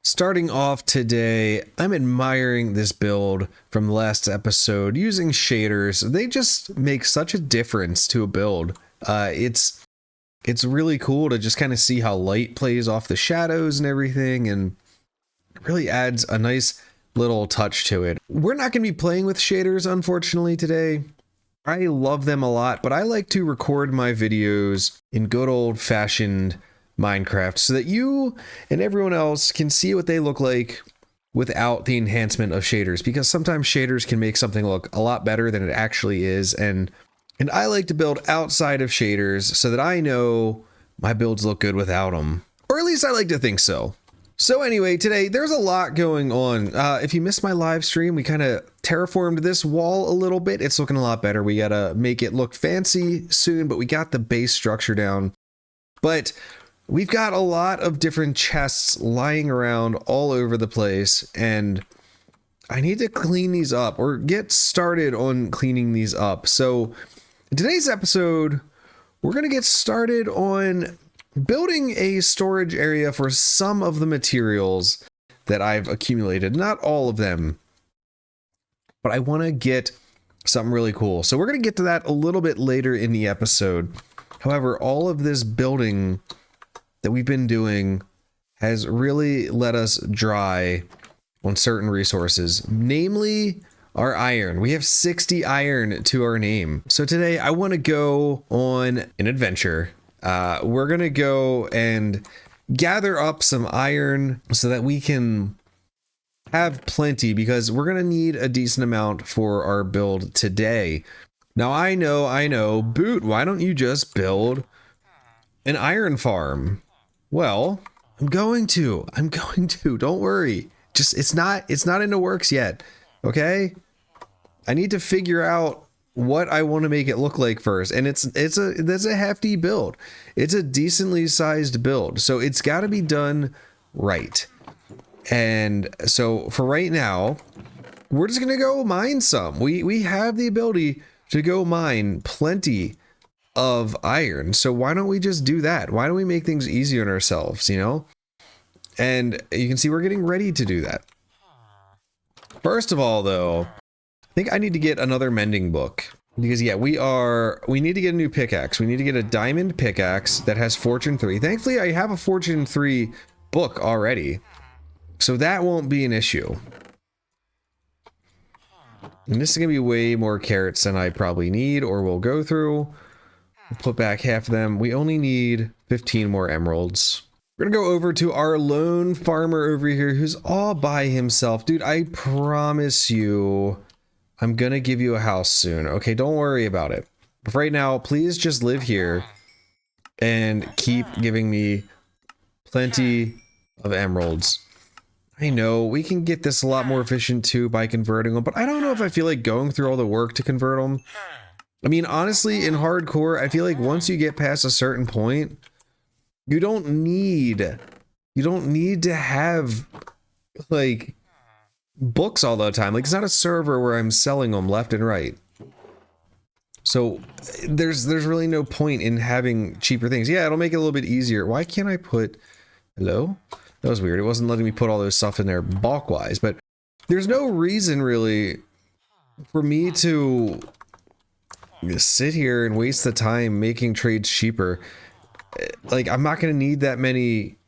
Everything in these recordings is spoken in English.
Starting off today, I'm admiring this build from the last episode using shaders. They just make such a difference to a build. It's really cool to just kind of see how light plays off the shadows and everything, and it really adds a nice little touch to it. We're not going to be playing with shaders, unfortunately, today. I love them a lot, but I like to record my videos in good old-fashioned Minecraft so that you and everyone else can see what they look like without the enhancement of shaders, because sometimes shaders can make something look a lot better than it actually is, and I like to build outside of shaders so that I know my builds look good without them, or at least I like to think so. So anyway, today there's a lot going on. If you missed my live stream, we kind of terraformed this wall a little bit. It's looking a lot better. We gotta make it look fancy soon, but we got the base structure down. But we've got a lot of different chests lying around all over the place, and I need to clean these up or get started on cleaning these up. So in today's episode, we're going to get started on building a storage area for some of the materials that I've accumulated. Not all of them, but I want to get something really cool. So we're going to get to that a little bit later in the episode. However, all of this building that we've been doing has really let us dry on certain resources, namely our iron. We have 60 iron to our name. So today I want to go on an adventure. We're going to go and gather up some iron so that we can have plenty, because we're going to need a decent amount for our build today. Now I know, Boot, why don't you just build an iron farm? Well, I'm going to, don't worry. Just, it's not in the works yet. Okay. I need to figure out what I want to make it look like first. And that's a hefty build. It's a decently sized build. So it's got to be done right. And so for right now, we're just going to go mine some. We have the ability to go mine plenty of iron, so why don't we just do that? Why don't we make things easier on ourselves, you know? And you can see we're getting ready to do that. First of all, though, I think I need to get another mending book, because yeah, we need to get a new pickaxe. We need to get a diamond pickaxe that has fortune 3. Thankfully I have a fortune 3 book already, so that won't be an issue. And this is gonna be way more carrots than I probably need or will go through. Put back half of them. We only need 15 more emeralds. We're gonna go over to our lone farmer over here who's all by himself. Dude, I promise you, I'm gonna give you a house soon. Okay, don't worry about it. But for right now, please just live here and keep giving me plenty of emeralds. I know we can get this a lot more efficient too by converting them, but I don't know if I feel like going through all the work to convert them. I mean, honestly, in hardcore, I feel like once you get past a certain point, you don't need to have like books all the time. Like, it's not a server where I'm selling them left and right. So there's really no point in having cheaper things. Yeah, it'll make it a little bit easier. Why can't I put, hello? That was weird. It wasn't letting me put all those stuff in there bulk wise, but there's no reason really for me to just sit here and waste the time making trades cheaper. Like, I'm not going to need that many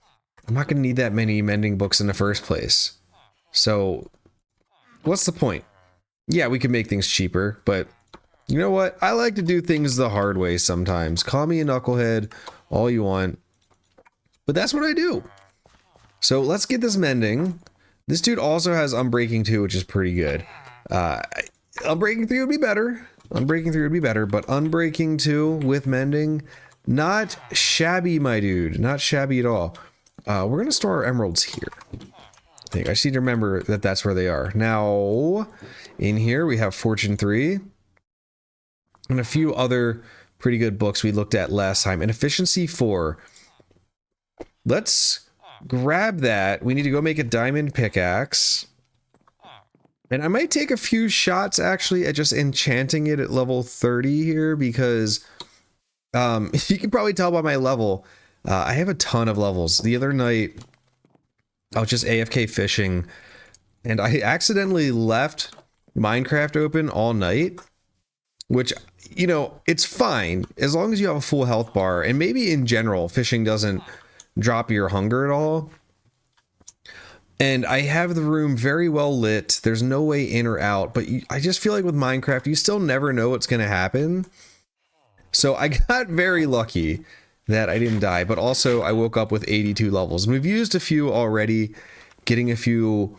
mending books in the first place. So what's the point? Yeah, we can make things cheaper, but you know what? I like to do things the hard way sometimes. Call me a knucklehead all you want, but that's what I do. So let's get this mending. This dude also has Unbreaking 2, which is pretty good. Unbreaking 3 would be better. Unbreaking 3 would be better, but Unbreaking 2 with mending, not shabby, my dude. Not shabby at all. We're going to store our emeralds here. I think I just need to remember that that's where they are. Now, in here we have Fortune 3 and a few other pretty good books we looked at last time. And Efficiency 4. Let's grab that. We need to go make a diamond pickaxe. And I might take a few shots actually at just enchanting it at level 30 here, because you can probably tell by my level, I have a ton of levels. The other night I was just AFK fishing, and I accidentally left Minecraft open all night, which, you know, it's fine as long as you have a full health bar, and maybe in general fishing doesn't drop your hunger at all. And I have the room very well lit. There's no way in or out, but I just feel like with Minecraft, you still never know what's going to happen. So I got very lucky that I didn't die, but also I woke up with 82 levels. And we've used a few already, getting a few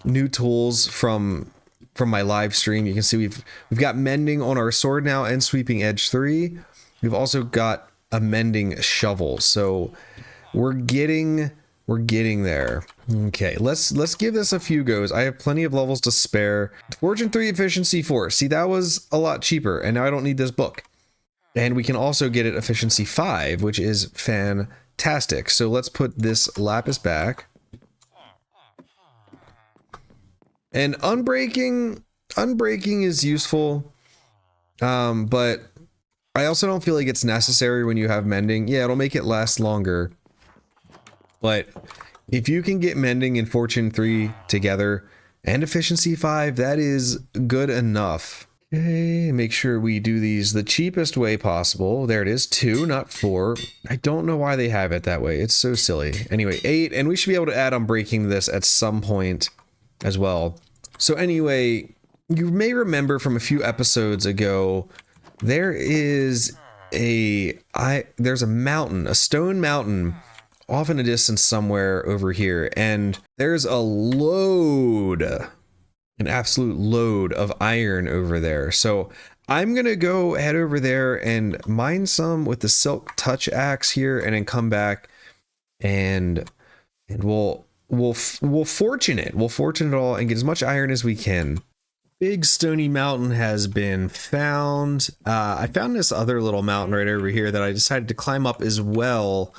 new tools from my live stream. You can see we've got mending on our sword now and sweeping edge 3. We've also got a mending shovel. So we're getting there. Okay, let's give this a few goes. I have plenty of levels to spare. Fortune 3, efficiency 4. See, that was a lot cheaper, and now I don't need this book. And we can also get it efficiency 5, which is fantastic. So let's put this lapis back. And unbreaking is useful, but I also don't feel like it's necessary when you have mending. Yeah, it'll make it last longer. But if you can get mending and fortune 3 together and efficiency 5, that is good enough. Okay, make sure we do these the cheapest way possible. There it is, 2, not 4. I don't know why they have it that way. It's so silly. Anyway, 8, and we should be able to add on breaking this at some point as well. So anyway, you may remember from a few episodes ago, there's a mountain, a stone mountain off in a distance somewhere over here, and there's an absolute load of iron over there. So I'm gonna go head over there and mine some with the silk touch axe here, and then come back and we'll fortune it all and get as much iron as we can. Big stony mountain has been found. I found this other little mountain right over here that I decided to climb up as well,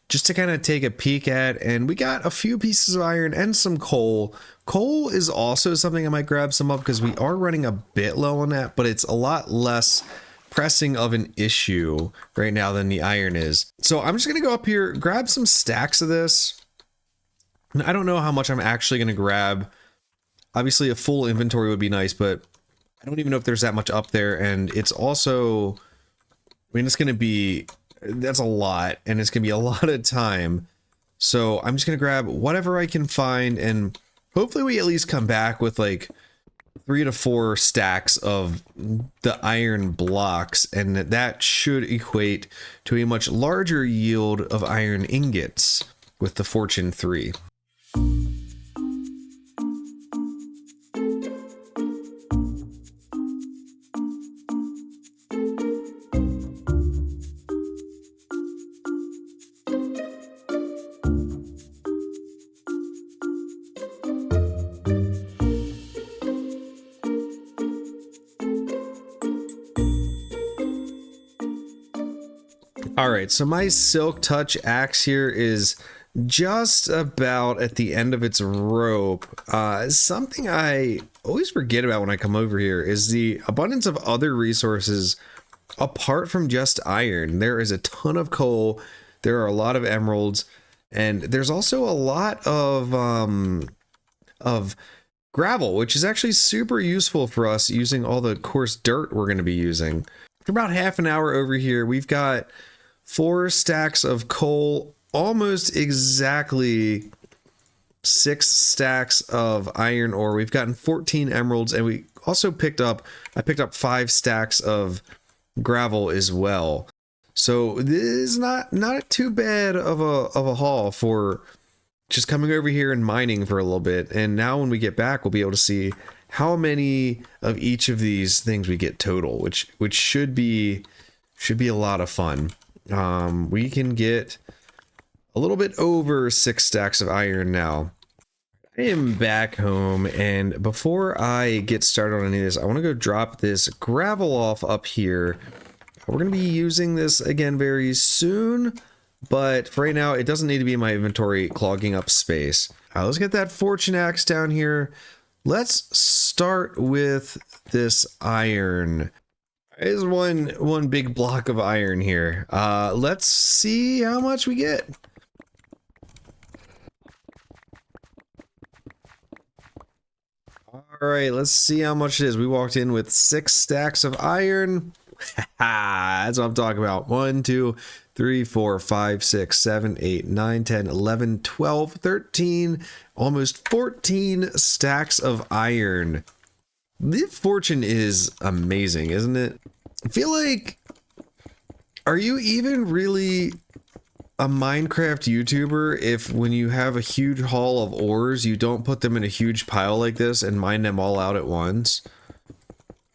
just to kind of take a peek at, and we got a few pieces of iron and some coal. Coal is also something I might grab some of because we are running a bit low on that, but it's a lot less pressing of an issue right now than the iron is. So I'm just going to go up here, grab some stacks of this. And I don't know how much I'm actually going to grab. Obviously a full inventory would be nice, but I don't even know if there's that much up there. And it's also, I mean, that's a lot, and it's gonna be a lot of time. So I'm just gonna grab whatever I can find, and hopefully we at least come back with like 3 to 4 stacks of the iron blocks, and that should equate to a much larger yield of iron ingots with the fortune 3. All right, so my silk touch axe here is just about at the end of its rope. Something I always forget about when I come over here is the abundance of other resources apart from just iron. There is a ton of coal, there are a lot of emeralds, and there's also a lot of gravel, which is actually super useful for us using all the coarse dirt we're going to be using. For about half an hour over here, we've got 4 stacks of coal, almost exactly 6 stacks of iron ore. We've gotten 14 emeralds, and we also I picked up 5 stacks of gravel as well. So this is not too bad of a haul for just coming over here and mining for a little bit. And now when we get back, we'll be able to see how many of each of these things we get total, which should be a lot of fun. We can get a little bit over 6 stacks of iron now. I am back home, and before I get started on any of this, I want to go drop this gravel off up here. We're going to be using this again very soon, but for right now, it doesn't need to be in my inventory clogging up space. Let's get that fortune axe down here. Let's start with this iron. There's one big block of iron here. Let's see how much we get. All right, let's see how much it is. We walked in with 6 stacks of iron. That's what I'm talking about. 1, 2, 3, 4, 5, 6, 7, 8, 9, 10, 11, 12, 13, almost 14 stacks of iron. The fortune is amazing, isn't it? I feel like, are you even really a Minecraft YouTuber if when you have a huge haul of ores, you don't put them in a huge pile like this and mine them all out at once?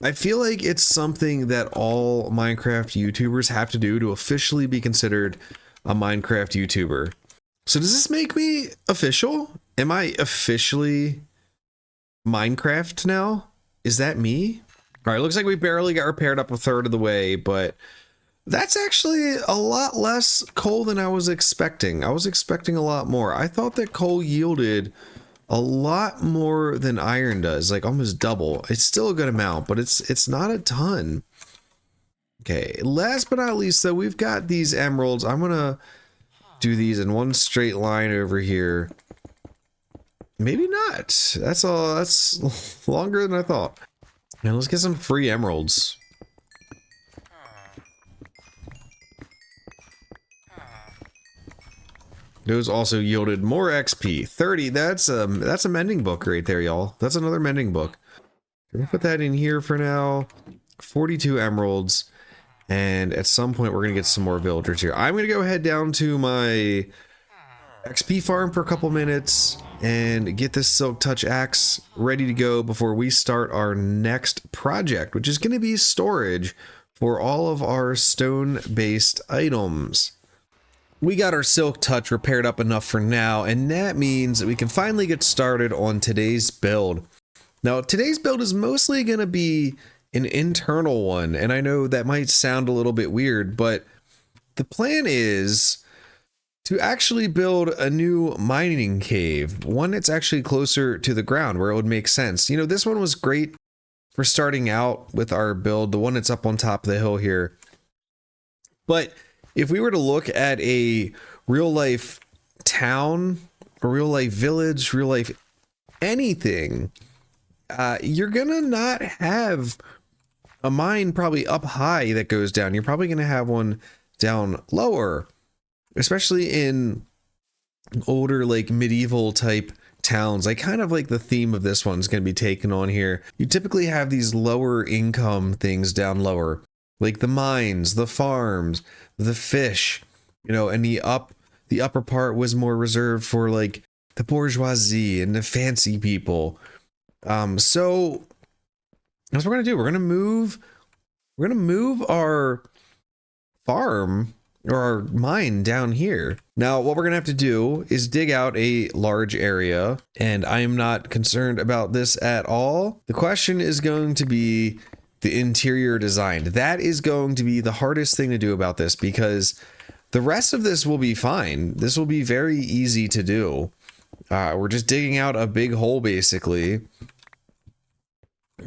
I feel like it's something that all Minecraft YouTubers have to do to officially be considered a Minecraft YouTuber. So does this make me official? Am I officially Minecraft now? Is that me? All right, looks like we barely got repaired up a third of the way, but that's actually a lot less coal than I was expecting. I was expecting a lot more. I thought that coal yielded a lot more than iron does, like almost double. It's still a good amount, but it's not a ton. Okay, last but not least, though, we've got these emeralds. I'm gonna do these in one straight line over here. Maybe not. That's all. That's longer than I thought. Now let's get some free emeralds. Those also yielded more XP. 30. That's a mending book right there, y'all. That's another mending book. We're gonna put that in here for now. 42 emeralds. And at some point we're gonna get some more villagers here. I'm gonna go head down to my XP farm for a couple minutes and get this Silk Touch axe ready to go before we start our next project, which is gonna be storage for all of our stone-based items. We got our Silk Touch repaired up enough for now, and that means that we can finally get started on today's build. Now, today's build is mostly going to be an internal one, and I know that might sound a little bit weird, but the plan is to actually build a new mining cave, one that's actually closer to the ground where it would make sense. You know, this one was great for starting out with our build, the one that's up on top of the hill here. But if we were to look at a real life town, a real life village, real life anything, you're gonna not have a mine probably up high that goes down. You're probably gonna have one down lower, especially in older, like medieval type towns. I kind of like the theme of this one's gonna be taken on here. You typically have these lower income things down lower, like the mines, the farms, the fish, you know, and the upper part was more reserved for like the bourgeoisie and the fancy people. So that's what we're gonna do. We're gonna move our farm or our mine down here. Now, what we're gonna have to do is dig out a large area, and I am not concerned about this at all. The question is going to be the interior design. That is going to be the hardest thing to do about this, because the rest of this will be fine. This will be very easy to do. We're just digging out a big hole basically,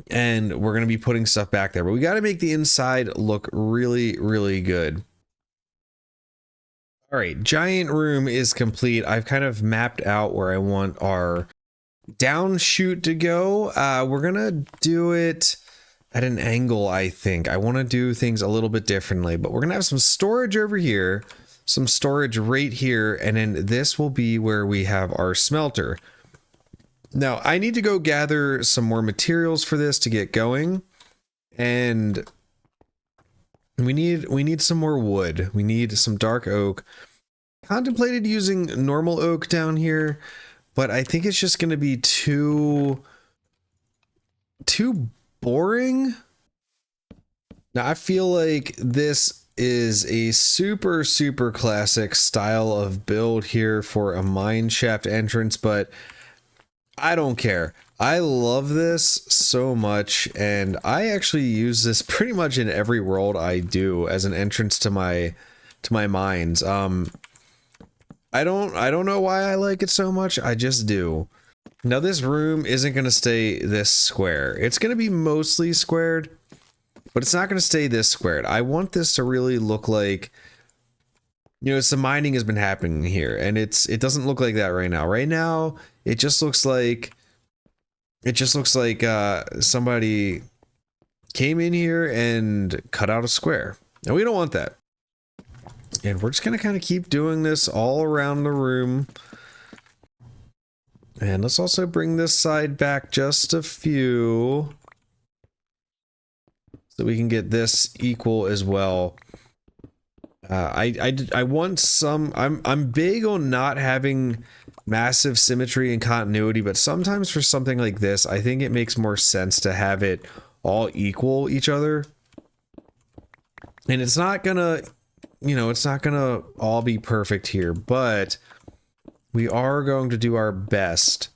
and we're going to be putting stuff back there, but we got to make the inside look really, really good. All right, giant room is complete. I've kind of mapped out where I want our down chute to go. We're gonna do it at an angle. I think I want to do things a little bit differently, but we're gonna have some storage over here, some storage right here, and then this will be where we have our smelter. Now I need to go gather some more materials for this to get going, and we need some more wood. We need some dark oak. Contemplated using normal oak down here, but I think it's just gonna be too boring. Now I feel like this is a super classic style of build here for a mine shaft entrance, but I don't care. I love this so much, and I actually use this pretty much in every world I do as an entrance to my mines. I don't know why I like it so much. I just do. Now this room isn't going to stay this square. It's going to be mostly squared, but it's not going to stay this squared. I want this to really look like, you know, some mining has been happening here, and it doesn't look like that right now. Right now, it just looks like It just looks like somebody came in here and cut out a square. And we don't want that. And we're just going to kind of keep doing this all around the room. And let's also bring this side back just a few. So we can get this equal as well. I want some. I'm big on not having massive symmetry and continuity, but sometimes for something like this, I think it makes more sense to have it all equal each other. And it's not gonna, you know, it's not gonna all be perfect here, but we are going to do our best.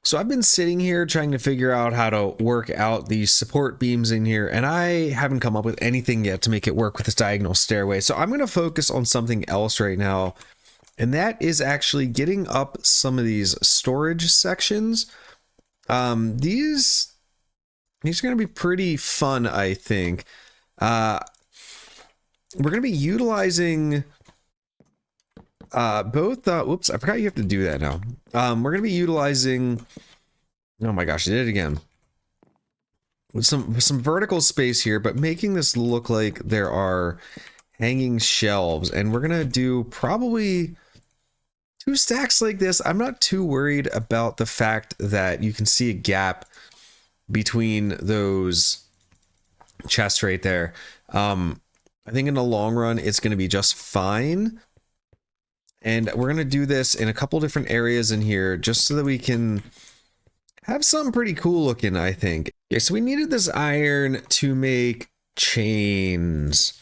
So I've been sitting here trying to figure out how to work out these support beams in here, and I haven't come up with anything yet to make it work with this diagonal stairway. So I'm going to focus on something else right now, and that is actually getting up some of these storage sections. These are going to be pretty fun, I think. We're going to be utilizing both whoops, I forgot you have to do that now. We're gonna be utilizing, oh my gosh, I did it again, with some vertical space here, but making this look like there are hanging shelves, and we're gonna do probably 2 stacks like this. I'm not too worried about the fact that you can see a gap between those chests right there. I think in the long run it's going to be just fine. And we're going to do this in a couple different areas in here just so that we can have something pretty cool looking, I think. Okay, so we needed this iron to make chains.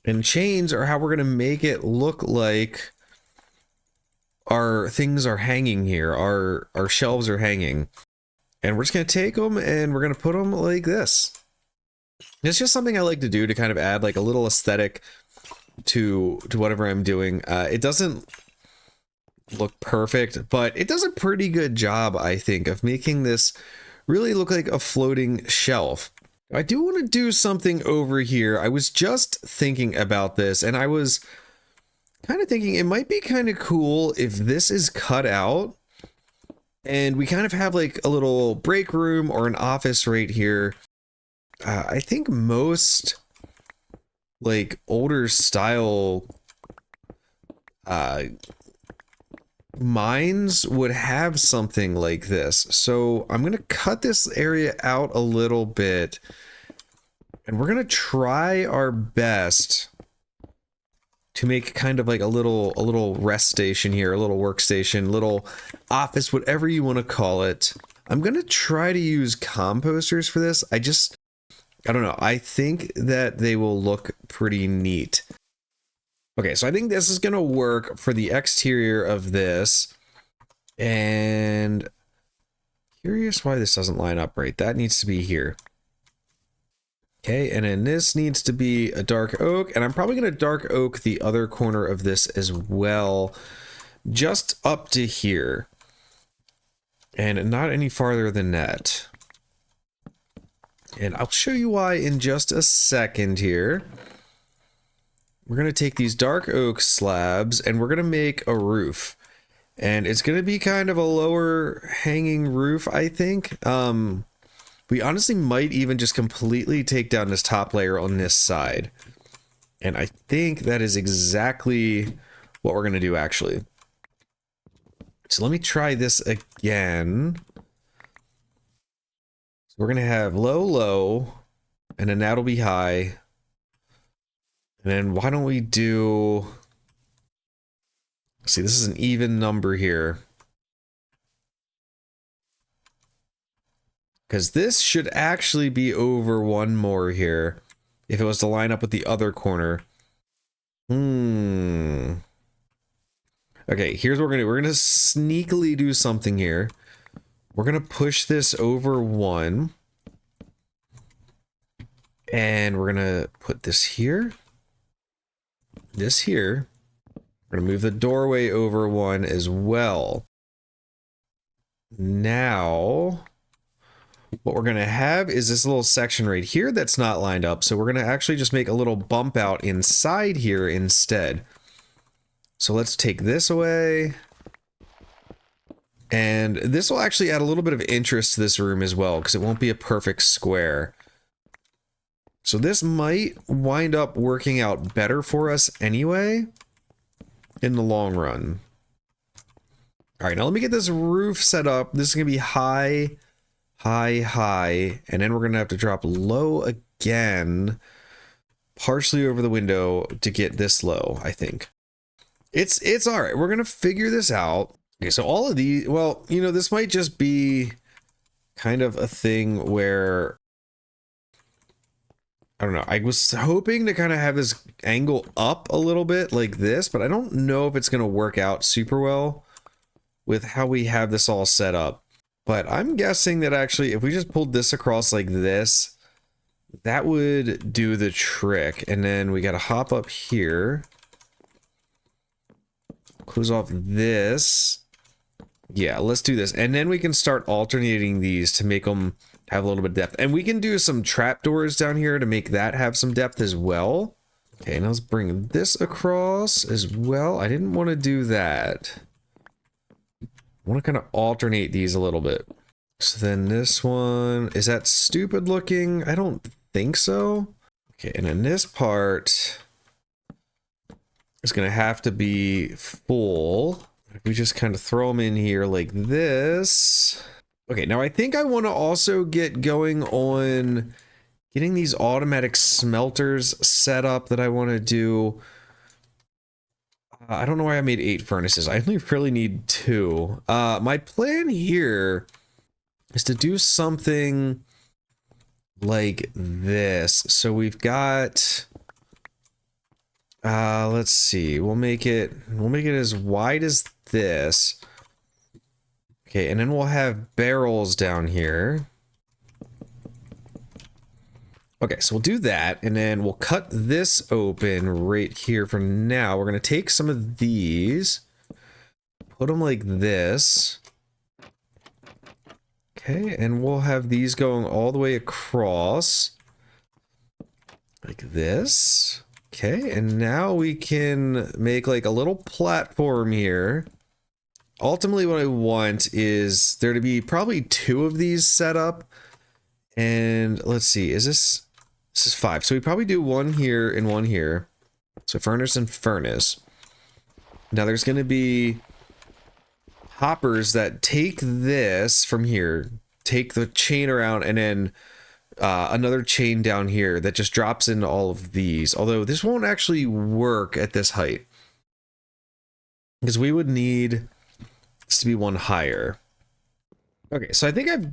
And chains are how we're going to make it look like our things are hanging here. Our shelves are hanging. And we're just going to take them and we're going to put them like this. It's just something I like to do to kind of add like a little aesthetic to whatever I'm doing. It doesn't look perfect, but it does a pretty good job, I think, of making this really look like a floating shelf. I do want to do something over here. I was just thinking about this, and I was kind of thinking it might be kind of cool if this is cut out and we kind of have like a little break room or an office right here. I think most like older style mines would have something like this. So I'm going to cut this area out a little bit, and we're going to try our best to make kind of like a little rest station here, a little workstation, little office, whatever you want to call it. I'm going to try to use composters for this. I don't know. I think that they will look pretty neat. Okay, so I think this is going to work for the exterior of this. And curious why this doesn't line up right. That needs to be here. Okay, and then this needs to be a dark oak. And I'm probably going to dark oak the other corner of this as well. Just up to here. And not any farther than that. And I'll show you why in just a second here. We're going to take these dark oak slabs and we're going to make a roof. And it's going to be kind of a lower hanging roof, I think. We honestly might even just completely take down this top layer on this side. And I think that is exactly what we're going to do, actually. So let me try this again. We're going to have low, low, and then that'll be high. And then why don't we do... See, this is an even number here. Because this should actually be over one more here. If it was to line up with the other corner. Okay, here's what we're going to do. We're going to sneakily do something here. We're going to push this over one. And we're going to put this here. This here. We're going to move the doorway over one as well. Now, what we're going to have is this little section right here that's not lined up. So we're going to actually just make a little bump out inside here instead. So let's take this away. And this will actually add a little bit of interest to this room as well, because it won't be a perfect square. So this might wind up working out better for us anyway in the long run. All right, now let me get this roof set up. This is going to be high, high, high, and then we're going to have to drop low again, partially over the window to get this low, I think. It's all right. We're going to figure this out. Okay, so all of these, well, you know, this might just be kind of a thing where, I don't know. I was hoping to kind of have this angle up a little bit like this, but I don't know if it's going to work out super well with how we have this all set up. But I'm guessing that actually, if we just pulled this across like this, that would do the trick. And then we got to hop up here, close off this. Yeah, let's do this. And then we can start alternating these to make them have a little bit of depth. And we can do some trapdoors down here to make that have some depth as well. Okay, now let's bring this across as well. I didn't want to do that. I want to kind of alternate these a little bit. So then this one, is that stupid looking? I don't think so. Okay, and then this part is going to have to be full. We just kind of throw them in here like this. Okay, now I think I want to also get going on getting these automatic smelters set up that I want to do. I don't know why I made 8 furnaces. I only really need 2. My plan here is to do something like this. So we've got, let's see, we'll make it as wide as this. Okay, and then we'll have barrels down here. Okay, so we'll do that, and then we'll cut this open right here for now. We're going to take some of these, put them like this. Okay, and we'll have these going all the way across. Like this. Okay, and now we can make like a little platform here. Ultimately, what I want is there to be probably 2 of these set up. And let's see, this is 5. So we probably do 1 here and 1 here. So furnace and furnace. Now there's going to be hoppers that take this from here, take the chain around, and then another chain down here that just drops into all of these. Although this won't actually work at this height, because we would need to be 1 higher. Okay, so I think I've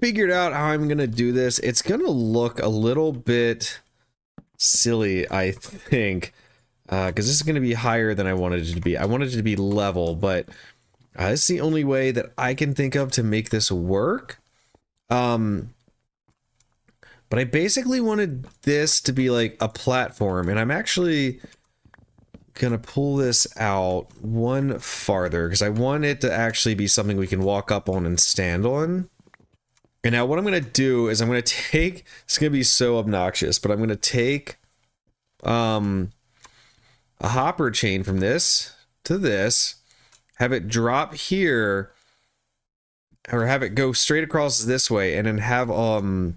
figured out how I'm gonna do this. It's gonna look a little bit silly, I think, because this is gonna be higher than I wanted it to be. I wanted it to be level, but it's the only way that I can think of to make this work. But I basically wanted this to be like a platform, and I'm actually gonna pull this out 1 farther because I want it to actually be something we can walk up on and stand on. And now what I'm gonna do is I'm gonna take, it's gonna be so obnoxious, but I'm gonna take a hopper chain from this to this, have it drop here, or have it go straight across this way, and then have a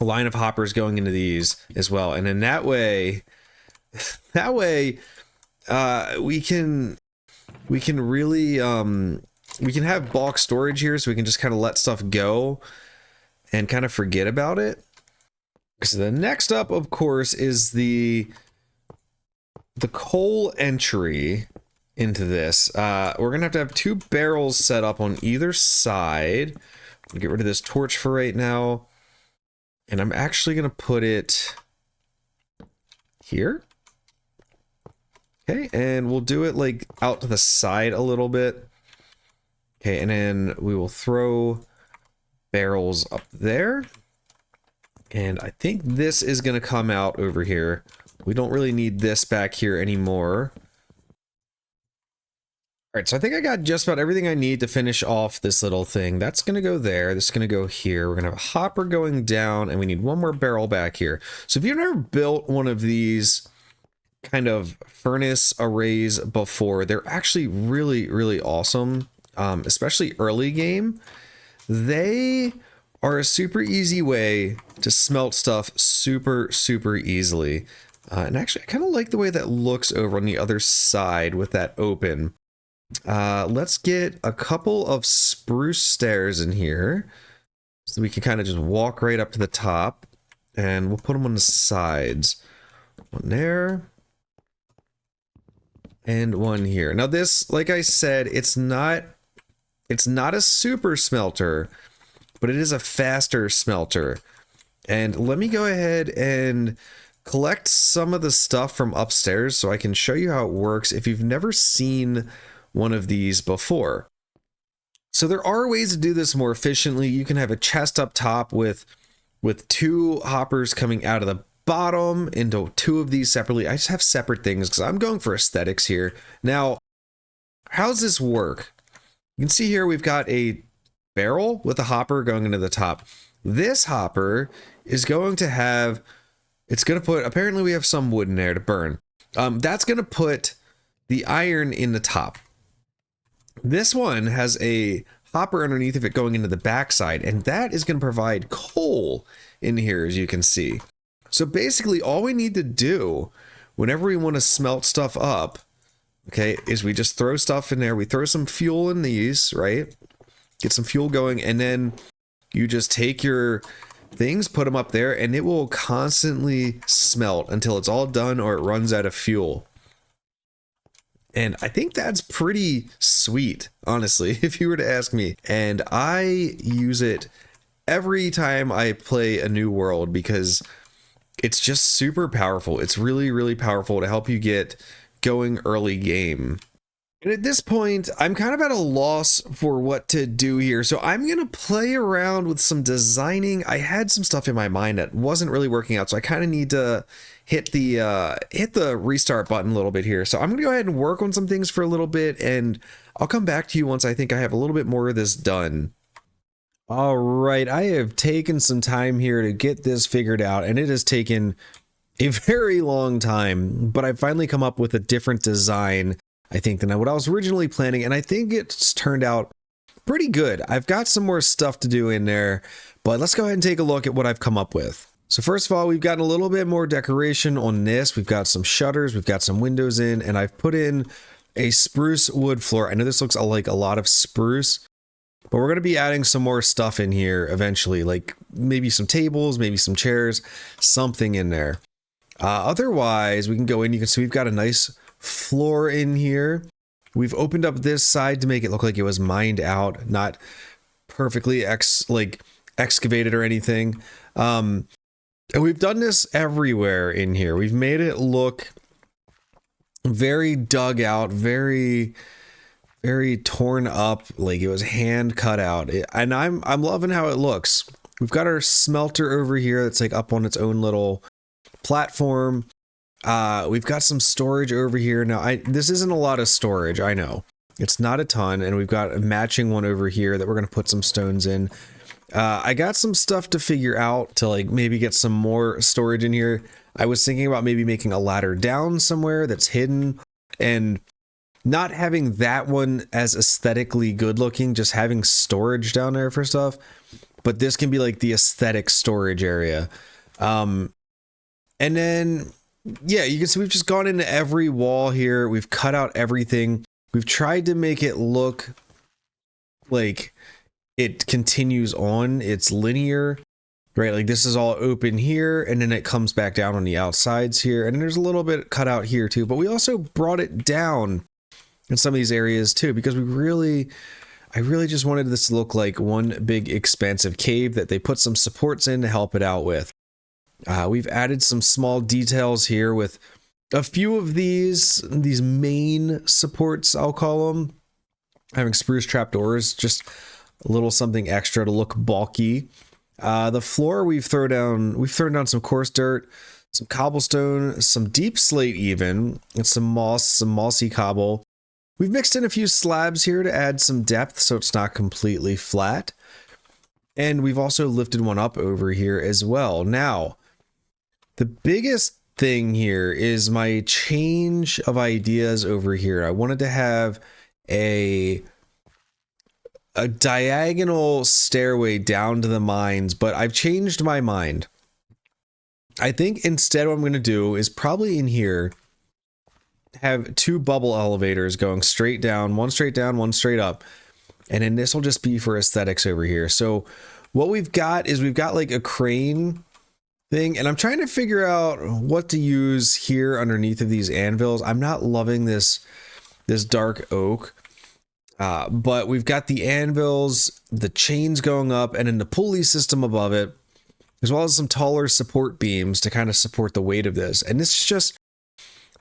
line of hoppers going into these as well. And then that way we can really we can have bulk storage here, so we can just kind of let stuff go and kind of forget about it. So the next up, of course, is the coal entry into this. We're gonna have to have 2 barrels set up on either side. I'll get rid of this torch for right now, and I'm actually gonna put it here. Okay, and we'll do it like out to the side a little bit. Okay, and then we will throw barrels up there. And I think this is going to come out over here. We don't really need this back here anymore. All right, so I think I got just about everything I need to finish off this little thing. That's going to go there. This is going to go here. We're going to have a hopper going down, and we need 1 more barrel back here. So if you've never built one of these kind of furnace arrays before, they're actually really, really awesome. especially early game, they are a super easy way to smelt stuff super easily. And actually, I kind of like the way that looks over on the other side with that open. Let's get a couple of spruce stairs in here so we can kind of just walk right up to the top, and we'll put them on the sides. One there and one here. Now this, like I said, it's not a super smelter, but it is a faster smelter. And let me go ahead and collect some of the stuff from upstairs so I can show you how it works if you've never seen one of these before. So there are ways to do this more efficiently. You can have a chest up top with two hoppers coming out of the bottom into two of these separately. I just have separate things because I'm going for aesthetics here. Now, how's this work? You can see here we've got a barrel with a hopper going into the top. This hopper is going to have, it's going to put, apparently we have some wood in there to burn. That's going to put the iron in the top. This one has a hopper underneath of it going into the backside, and that is going to provide coal in here, as you can see. So basically all we need to do whenever we want to smelt stuff up, okay, is we just throw stuff in there. We throw some fuel in these, right? Get some fuel going, and then you just take your things, put them up there, and it will constantly smelt until it's all done or it runs out of fuel. And I think that's pretty sweet, honestly, if you were to ask me. And I use it every time I play a new world because it's just super powerful. It's really powerful to help you get going early game. And at this point, I'm kind of at a loss for what to do here. So I'm going to play around with some designing. I had some stuff in my mind that wasn't really working out. So I kind of need to hit the restart button a little bit here. So I'm going to go ahead and work on some things for a little bit, and I'll come back to you once I think I have a little bit more of this done. All right, I have taken some time here to get this figured out, and it has taken a very long time, but I've finally come up with a different design, I think, than what I was originally planning, and I think it's turned out pretty good. I've got some more stuff to do in there, but let's go ahead and take a look at what I've come up with. So first of all, we've gotten a little bit more decoration on this. We've got some shutters, we've got some windows in, and I've put in a spruce wood floor. I know this looks like a lot of spruce, but we're going to be adding some more stuff in here eventually, like maybe some tables, maybe some chairs, something in there. Otherwise, we can go in. You can see we've got a nice floor in here. We've opened up this side to make it look like it was mined out, not perfectly excavated or anything. And we've done this everywhere in here. We've made it look very dug out, very torn up, like it was hand cut out. And I'm loving how it looks. We've got our smelter over here that's like up on its own little platform. We've got some storage over here. Now, this isn't a lot of storage, I know. It's not a ton, and we've got a matching one over here that we're going to put some stones in. I got some stuff to figure out to like maybe get some more storage in here. I was thinking about maybe making a ladder down somewhere that's hidden and not having that one as aesthetically good looking, just having storage down there for stuff. But this can be like the aesthetic storage area. And then, yeah, you can see we've just gone into every wall here. We've cut out everything. We've tried to make it look like it continues on. It's linear, right? Like this is all open here, and then it comes back down on the outsides here. And then there's a little bit cut out here too, but we also brought it down in some of these areas too, because I really just wanted this to look like one big expansive cave that they put some supports in to help it out with. We've added some small details here with a few of these main supports, I'll call them, having spruce trapdoors, just a little something extra to look bulky. The floor we've thrown down some coarse dirt, some cobblestone, some deep slate even, and some mossy cobble. We've mixed in a few slabs here to add some depth so it's not completely flat. And we've also lifted one up over here as well. Now, the biggest thing here is my change of ideas over here. I wanted to have a a diagonal stairway down to the mines, but I've changed my mind. I think instead what I'm going to do is probably in here have 2 bubble elevators going straight down, one straight down, one straight up. And then this will just be for aesthetics over here. So what we've got is we've got like a crane thing, and I'm trying to figure out what to use here underneath of these anvils. I'm not loving this dark oak. But we've got the anvils, the chains going up, and then the pulley system above it, as well as some taller support beams to kind of support the weight of this. And this is just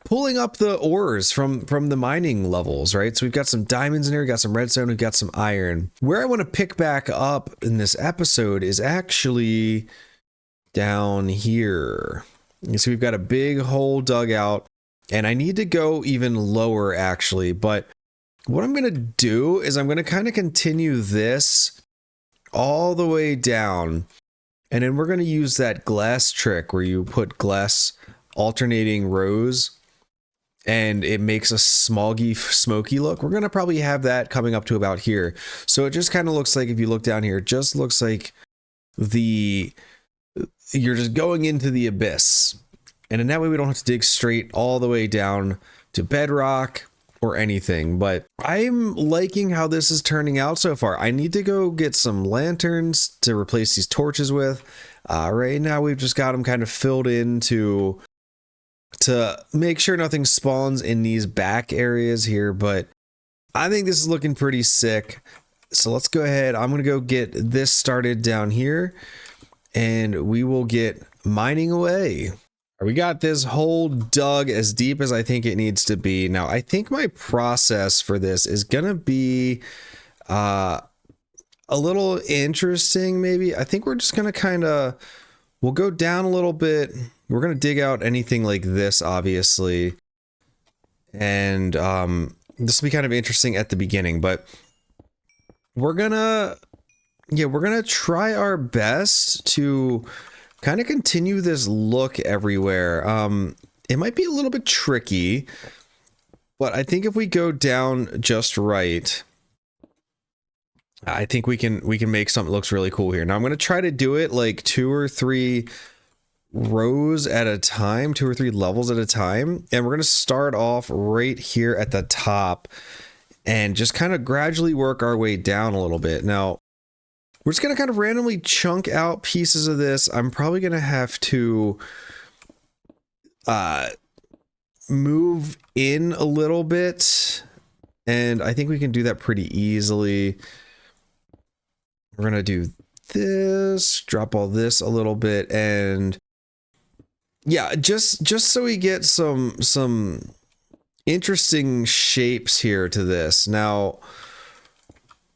pulling up the ores from the mining levels, right? So we've got some diamonds in here, we've got some redstone, we've got some iron. Where I want to pick back up in this episode is actually down here. So we've got a big hole dug out, and I need to go even lower actually, but what I'm going to do is I'm going to kind of continue this all the way down, and then we're going to use that glass trick where you put glass alternating rows and it makes a smoggy, smoky look. We're going to probably have that coming up to about here. So it just kind of looks like, if you look down here, it just looks like you're just going into the abyss. And in that way, we don't have to dig straight all the way down to bedrock or anything, but I'm liking how this is turning out so far. I need to go get some lanterns to replace these torches with. Right now we've just got them kind of filled in to make sure nothing spawns in these back areas here, but I think this is looking pretty sick. So let's go ahead. I'm going to go get this started down here, and we will get mining away. We got this hole dug as deep as I think it needs to be. Now, I think my process for this is going to be a little interesting, maybe. I think we're just going to we'll go down a little bit. We're going to dig out anything like this, obviously. And this will be kind of interesting at the beginning, but we're going to try our best to kind of continue this look everywhere. It might be a little bit tricky, but I think if we go down just right, I think we can make something that looks really cool here. Now I'm going to try to do it like 2 or 3 rows at a time, 2 or 3 levels at a time. And we're going to start off right here at the top and just kind of gradually work our way down a little bit. Now, we're just going to kind of randomly chunk out pieces of this. I'm probably going to have to move in a little bit, and I think we can do that pretty easily. We're going to do this, drop all this a little bit, and yeah, just so we get some interesting shapes here to this. Now,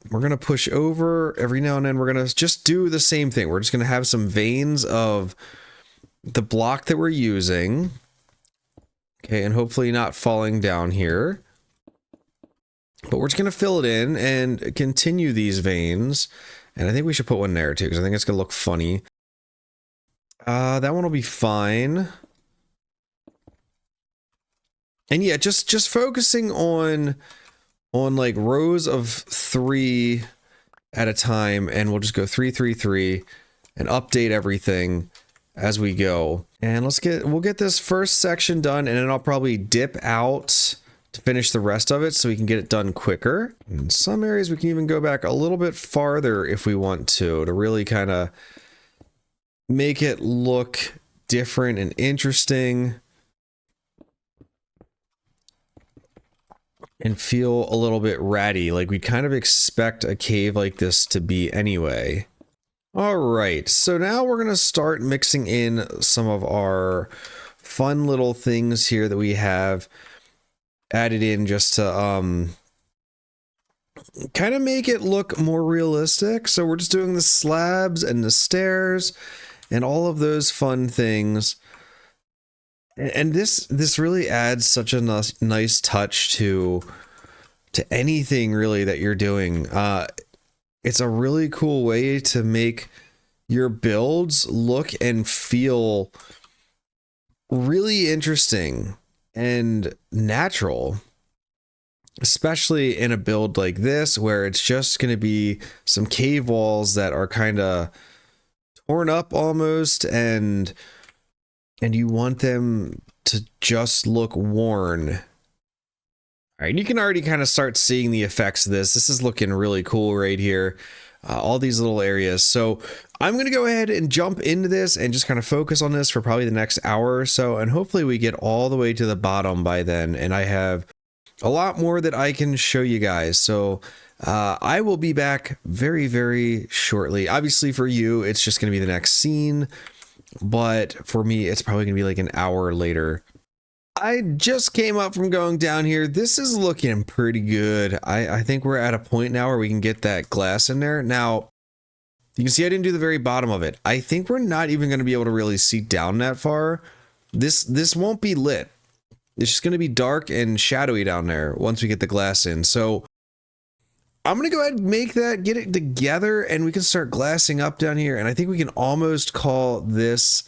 we're going to push over every now and then. We're going to just do the same thing. We're just going to have some veins of the block that we're using. Okay, and hopefully not falling down here. But we're just going to fill it in and continue these veins. And I think we should put one there too, because I think it's going to look funny. That one will be fine. And yeah, just focusing on like rows of 3 at a time, and we'll just go 3, 3, 3 and update everything as we go. And we'll get this first section done, and then I'll probably dip out to finish the rest of it so we can get it done quicker. In some areas we can even go back a little bit farther if we want to really kind of make it look different and interesting and feel a little bit ratty, like we'd kind of expect a cave like this to be anyway. All right, so now we're going to start mixing in some of our fun little things here that we have added in just to kind of make it look more realistic. So we're just doing the slabs and the stairs and all of those fun things. And this really adds such a nice touch to anything really that you're doing. It's a really cool way to make your builds look and feel really interesting and natural. especially in a build like this where it's just going to be some cave walls that are kind of torn up almost, and you want them to just look worn. All right, you can already kind of start seeing the effects of this. This is looking really cool right here. All these little areas. So I'm going to go ahead and jump into this and just kind of focus on this for probably the next hour or so. And hopefully we get all the way to the bottom by then. And I have a lot more that I can show you guys. So I will be back very, very shortly. Obviously for you, it's just going to be the next scene. But for me, it's probably going to be like an hour later. I just came up from going down here. This is looking pretty good. I think we're at a point now where we can get that glass in there. Now, you can see I didn't do the very bottom of it. I think we're not even going to be able to really see down that far. This won't be lit. It's just going to be dark and shadowy down there once we get the glass in. So I'm going to go ahead and make that, get it together, and we can start glassing up down here. And I think we can almost call this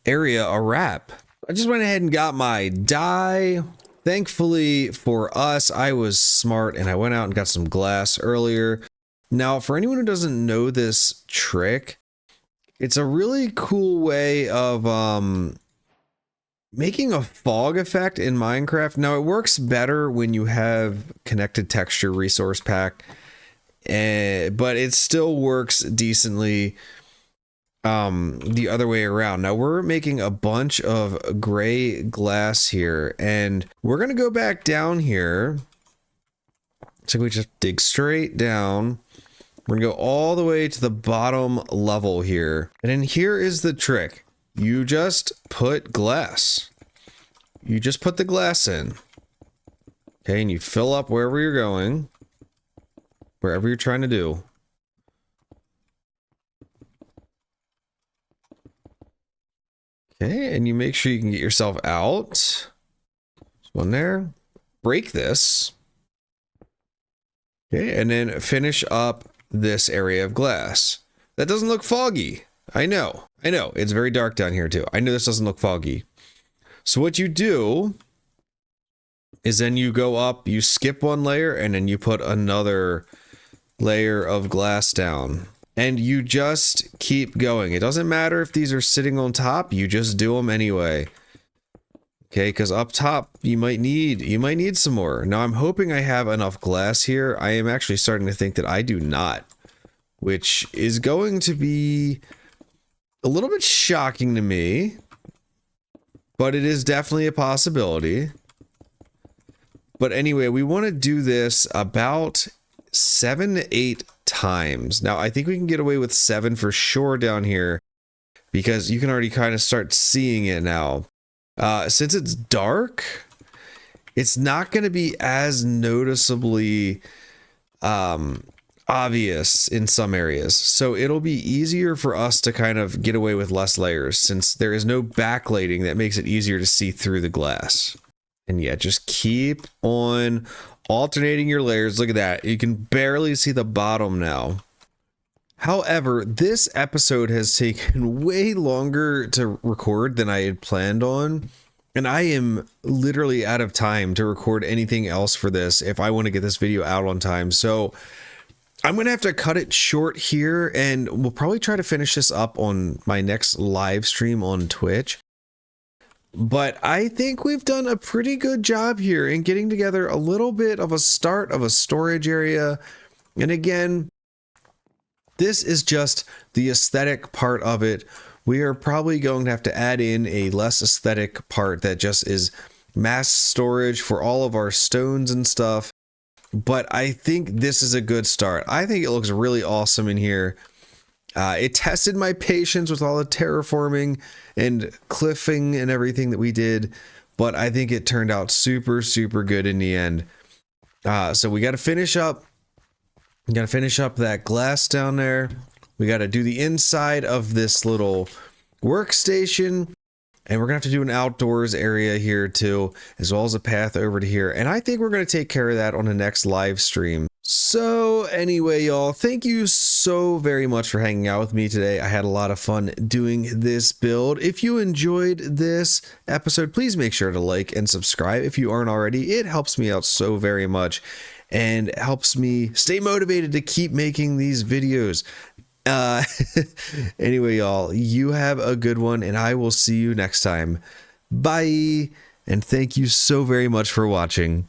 area a wrap. I just went ahead and got my dye. Thankfully for us, I was smart and I went out and got some glass earlier. Now, for anyone who doesn't know this trick, it's a really cool way of making a fog effect in Minecraft. Now, it works better when you have connected texture resource pack, but it still works decently the other way around. Now we're making a bunch of gray glass here, and we're gonna go back down here. So we just dig straight down. We're gonna go all the way to the bottom level here, and then here is the trick. You just put glass. You just put the glass in. Okay, and you fill up wherever you're going, wherever you're trying to do. Okay, and you make sure you can get yourself out. There's one there. Break this. Okay, and then finish up this area of glass. That doesn't look foggy. I know. It's very dark down here too. I know this doesn't look foggy. So what you do is then you go up, you skip one layer, and then you put another layer of glass down. And you just keep going. It doesn't matter if these are sitting on top, you just do them anyway. Okay, because up top you might need some more. Now I'm hoping I have enough glass here. I am actually starting to think that I do not, which is going to be a little bit shocking to me, but it is definitely a possibility. But anyway, we want to do this about 7 to 8 times. Now, I think we can get away with 7 for sure down here, because you can already kind of start seeing it now. Since it's dark, it's not going to be as noticeably obvious in some areas. So it'll be easier for us to kind of get away with less layers, since there is no backlighting that makes it easier to see through the glass. And yeah, just keep on alternating your layers. Look at that. You can barely see the bottom now. However, this episode has taken way longer to record than I had planned on. And I am literally out of time to record anything else for this if I want to get this video out on time. So I'm going to have to cut it short here, and we'll probably try to finish this up on my next live stream on Twitch. But I think we've done a pretty good job here in getting together a little bit of a start of a storage area. And again, this is just the aesthetic part of it. We are probably going to have to add in a less aesthetic part that just is mass storage for all of our stones and stuff. But I think this is a good start. I think it looks really awesome in here. It tested my patience with all the terraforming and cliffing and everything that we did, but I think it turned out super, super good in the end. So we got to finish up. We got to finish up that glass down there. We got to do the inside of this little workstation, and we're gonna have to do an outdoors area here too, as well as a path over to here. And I think we're gonna take care of that on the next live stream. So anyway, y'all, thank you so so very much for hanging out with me today. I had a lot of fun doing this build. If you enjoyed this episode, please make sure to like and subscribe if you aren't already. It helps me out so very much and helps me stay motivated to keep making these videos. Anyway, y'all, you have a good one, and I will see you next time. Bye, and thank you so very much for watching.